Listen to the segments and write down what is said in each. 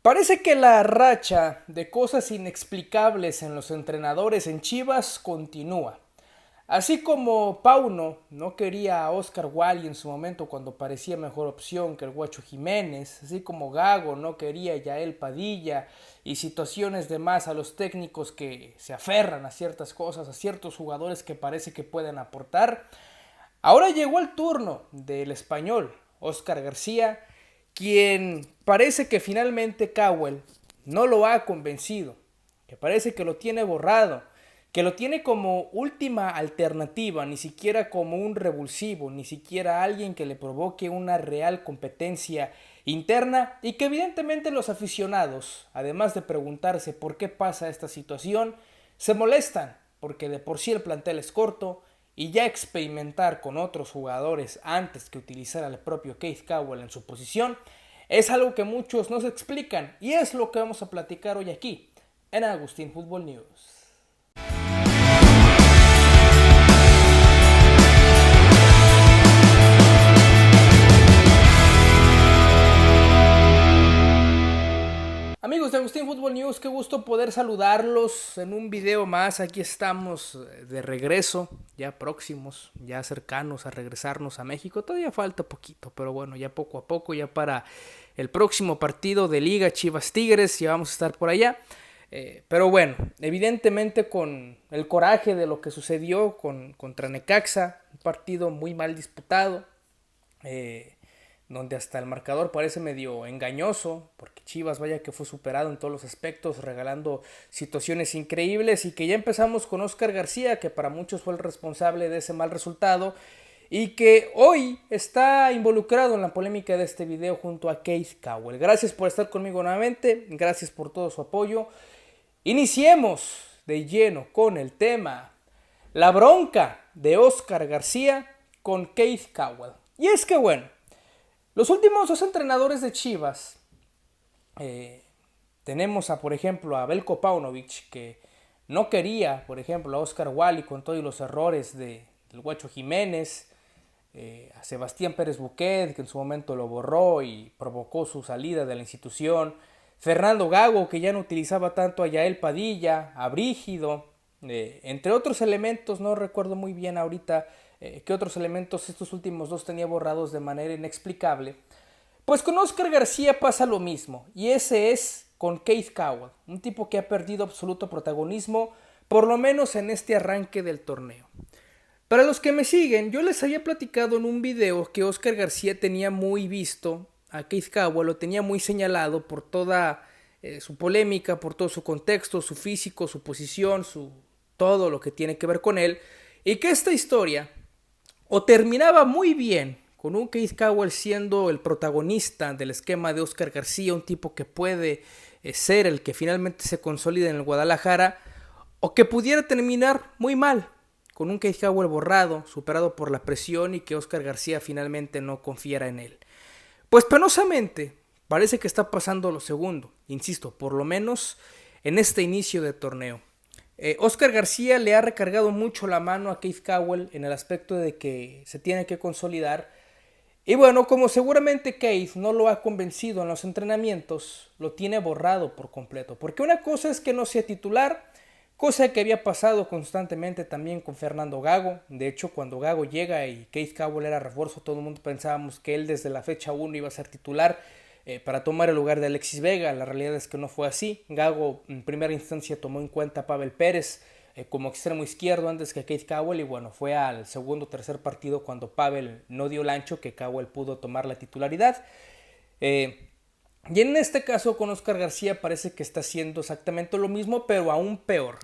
Parece que la racha de cosas inexplicables en los entrenadores en Chivas continúa. Así como Pauno no quería a Oscar Wally en su momento cuando parecía mejor opción que el Guacho Jiménez, así como Gago no quería a Yael Padilla y situaciones de más a los técnicos que se aferran a ciertas cosas, a ciertos jugadores que parece que pueden aportar. Ahora llegó el turno del español, Oscar García, quien parece que finalmente Cowell no lo ha convencido, que parece que lo tiene borrado, que lo tiene como última alternativa, ni siquiera como un revulsivo, ni siquiera alguien que le provoque una real competencia interna y que evidentemente los aficionados, además de preguntarse por qué pasa esta situación, se molestan porque de por sí el plantel es corto y ya experimentar con otros jugadores antes que utilizar al propio Keith Cowell en su posición es algo que muchos no se explican y es lo que vamos a platicar hoy aquí en Agustín Fútbol News. Amigos de Agustín Fútbol News, qué gusto poder saludarlos en un video más. Aquí estamos de regreso, ya próximos, ya cercanos a regresarnos a México. Todavía falta poquito, pero bueno, ya poco a poco, ya para el próximo partido de Liga Chivas Tigres, ya vamos a estar por allá. Pero bueno, evidentemente con el coraje de lo que sucedió contra Necaxa, un partido muy mal disputado. Donde hasta el marcador parece medio engañoso, porque Chivas vaya que fue superado en todos los aspectos, regalando situaciones increíbles, y que ya empezamos con Oscar García, que para muchos fue el responsable de ese mal resultado, y que hoy está involucrado en la polémica de este video junto a Keith Cowell. Gracias por estar conmigo nuevamente, gracias por todo su apoyo. Iniciemos de lleno con el tema, la bronca de Oscar García con Keith Cowell. Y es que bueno, los últimos dos entrenadores de Chivas, tenemos por ejemplo, a Veljko Paunovic, que no quería, por ejemplo, a Oscar Wally con todos los errores del Guacho Jiménez, a Sebastián Pérez Buquet, que en su momento lo borró y provocó su salida de la institución, Fernando Gago, que ya no utilizaba tanto a Yael Padilla, a Brígido, entre otros elementos, no recuerdo muy bien ahorita qué otros elementos estos últimos dos tenía borrados de manera inexplicable. Pues con Oscar García pasa lo mismo, y ese es con Keith Cowell, un tipo que ha perdido absoluto protagonismo, por lo menos en este arranque del torneo. Para los que me siguen, yo les había platicado en un video que Oscar García tenía muy visto a Keith Cowell, lo tenía muy señalado por toda su polémica, por todo su contexto, su físico, su posición, todo lo que tiene que ver con él, y que esta historia o terminaba muy bien con un Keith Cowell siendo el protagonista del esquema de Oscar García, un tipo que puede ser el que finalmente se consolida en el Guadalajara, o que pudiera terminar muy mal con un Keith Cowell borrado, superado por la presión y que Oscar García finalmente no confiara en él. Pues penosamente parece que está pasando lo segundo, insisto, por lo menos en este inicio de torneo. Oscar García le ha recargado mucho la mano a Keith Cowell en el aspecto de que se tiene que consolidar. Y bueno, como seguramente Keith no lo ha convencido en los entrenamientos, lo tiene borrado por completo. Porque una cosa es que no sea titular, cosa que había pasado constantemente también con Fernando Gago. De hecho, cuando Gago llega y Keith Cowell era refuerzo, todo el mundo pensábamos que él desde la fecha 1 iba a ser titular para tomar el lugar de Alexis Vega. La realidad es que no fue así. Gago en primera instancia tomó en cuenta a Pavel Pérez como extremo izquierdo antes que Keith Cowell, y bueno, fue al segundo o tercer partido cuando Pavel no dio el ancho que Cowell pudo tomar la titularidad. Y en este caso con Oscar García parece que está haciendo exactamente lo mismo, pero aún peor.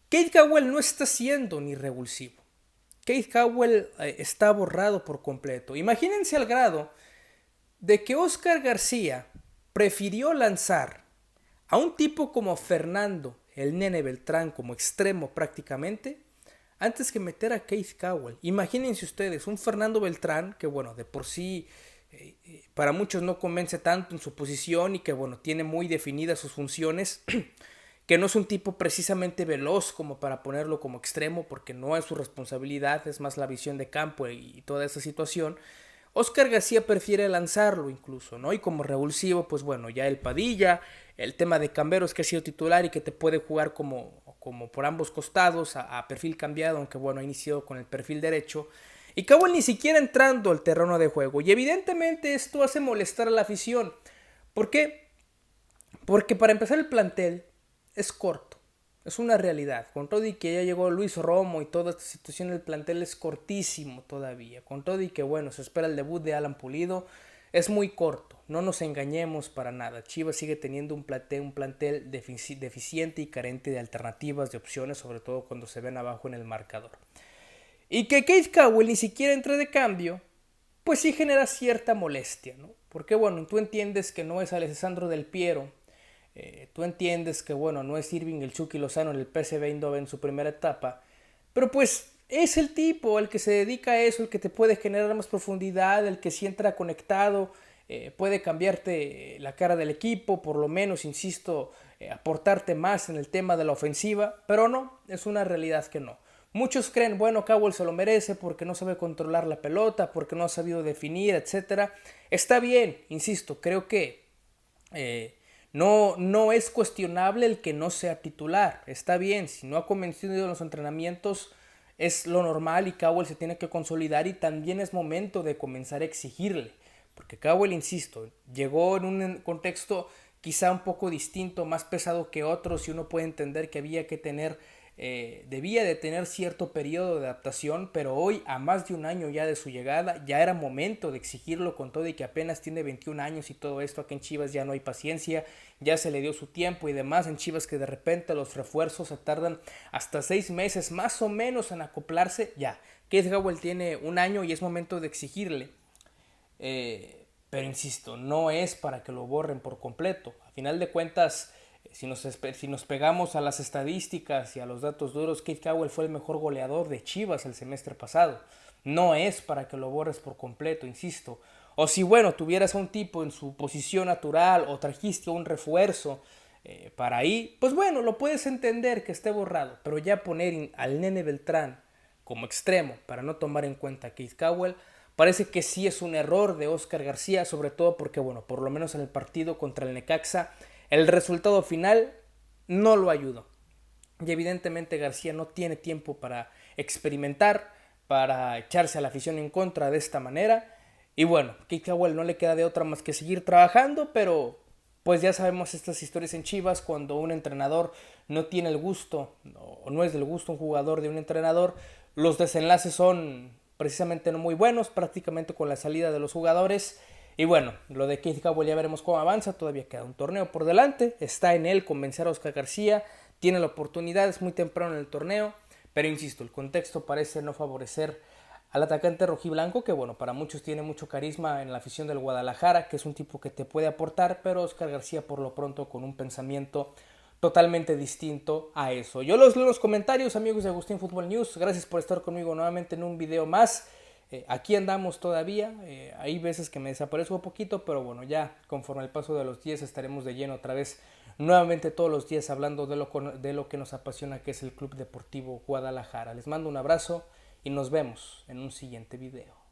Keith Cowell no está siendo ni revulsivo. Keith Cowell está borrado por completo. Imagínense al grado de que Oscar García prefirió lanzar a un tipo como Fernando, el Nene Beltrán, como extremo prácticamente, antes que meter a Keith Cowell. Imagínense ustedes, un Fernando Beltrán que bueno, de por sí para muchos no convence tanto en su posición y que bueno, tiene muy definidas sus funciones, que no es un tipo precisamente veloz como para ponerlo como extremo, porque no es su responsabilidad, es más la visión de campo y toda esa situación. Oscar García prefiere lanzarlo incluso, ¿no? Y como revulsivo, pues bueno, ya el Padilla, el tema de Camberos que ha sido titular y que te puede jugar como por ambos costados a perfil cambiado, aunque bueno, ha iniciado con el perfil derecho. Y Cowell ni siquiera entrando al terreno de juego. Y evidentemente esto hace molestar a la afición. ¿Por qué? Porque para empezar el plantel es corto. Es una realidad. Con todo y que ya llegó Luis Romo y toda esta situación, el plantel es cortísimo todavía. Con todo y que bueno, se espera el debut de Alan Pulido. Es muy corto. No nos engañemos para nada. Chivas sigue teniendo un plantel deficiente y carente de alternativas, de opciones, sobre todo cuando se ven abajo en el marcador. Y que Keith Cowell ni siquiera entre de cambio, pues sí genera cierta molestia, ¿no? Porque bueno, tú entiendes que no es Alessandro Del Piero, tú entiendes que bueno, no es Irving el Chucky Lozano en el PSV Eindhoven en su primera etapa, pero pues es el tipo, el que se dedica a eso, el que te puede generar más profundidad, el que si entra conectado puede cambiarte la cara del equipo, por lo menos, insisto, aportarte más en el tema de la ofensiva, pero no, es una realidad que no. Muchos creen, bueno, Cowell se lo merece porque no sabe controlar la pelota, porque no ha sabido definir, etcétera. Está bien, insisto, creo que no es cuestionable el que no sea titular. Está bien, si no ha convencido en los entrenamientos es lo normal y Cowell se tiene que consolidar y también es momento de comenzar a exigirle. Porque Cowell, insisto, llegó en un contexto quizá un poco distinto, más pesado que otros y uno puede entender que debía de tener cierto periodo de adaptación, pero hoy, a más de un año ya de su llegada, ya era momento de exigirlo con todo y que apenas tiene 21 años y todo esto. Aquí en Chivas ya no hay paciencia, ya se le dio su tiempo y demás. En Chivas que de repente los refuerzos se tardan hasta 6 meses más o menos en acoplarse, ya. Keith Cowell tiene un año y es momento de exigirle. Pero insisto, no es para que lo borren por completo. A final de cuentas, si nos pegamos a las estadísticas y a los datos duros, Keith Cowell fue el mejor goleador de Chivas el semestre pasado. No es para que lo borres por completo, insisto. O si, bueno, tuvieras a un tipo en su posición natural o trajiste un refuerzo para ahí, pues bueno, lo puedes entender que esté borrado. Pero ya poner al Nene Beltrán como extremo para no tomar en cuenta a Keith Cowell, parece que sí es un error de Oscar García, sobre todo porque, bueno, por lo menos en el partido contra el Necaxa, el resultado final no lo ayudó. Y evidentemente García no tiene tiempo para experimentar, para echarse a la afición en contra de esta manera. Y bueno, Keith Cowell no le queda de otra más que seguir trabajando, pero pues ya sabemos estas historias en Chivas, cuando un entrenador no tiene el gusto, o no es del gusto un jugador de un entrenador, los desenlaces son precisamente no muy buenos, prácticamente con la salida de los jugadores. Y bueno, lo de Keith Cowell ya veremos cómo avanza, todavía queda un torneo por delante, está en él convencer a Oscar García, tiene la oportunidad, es muy temprano en el torneo, pero insisto, el contexto parece no favorecer al atacante rojiblanco, que bueno, para muchos tiene mucho carisma en la afición del Guadalajara, que es un tipo que te puede aportar, pero Oscar García por lo pronto con un pensamiento totalmente distinto a eso. Yo los leo en los comentarios, amigos de Agustín Fútbol News, gracias por estar conmigo nuevamente en un video más. Aquí andamos todavía, hay veces que me desaparezco un poquito, pero bueno, ya conforme el paso de los días estaremos de lleno otra vez, nuevamente todos los días hablando de lo que nos apasiona, que es el Club Deportivo Guadalajara. Les mando un abrazo y nos vemos en un siguiente video.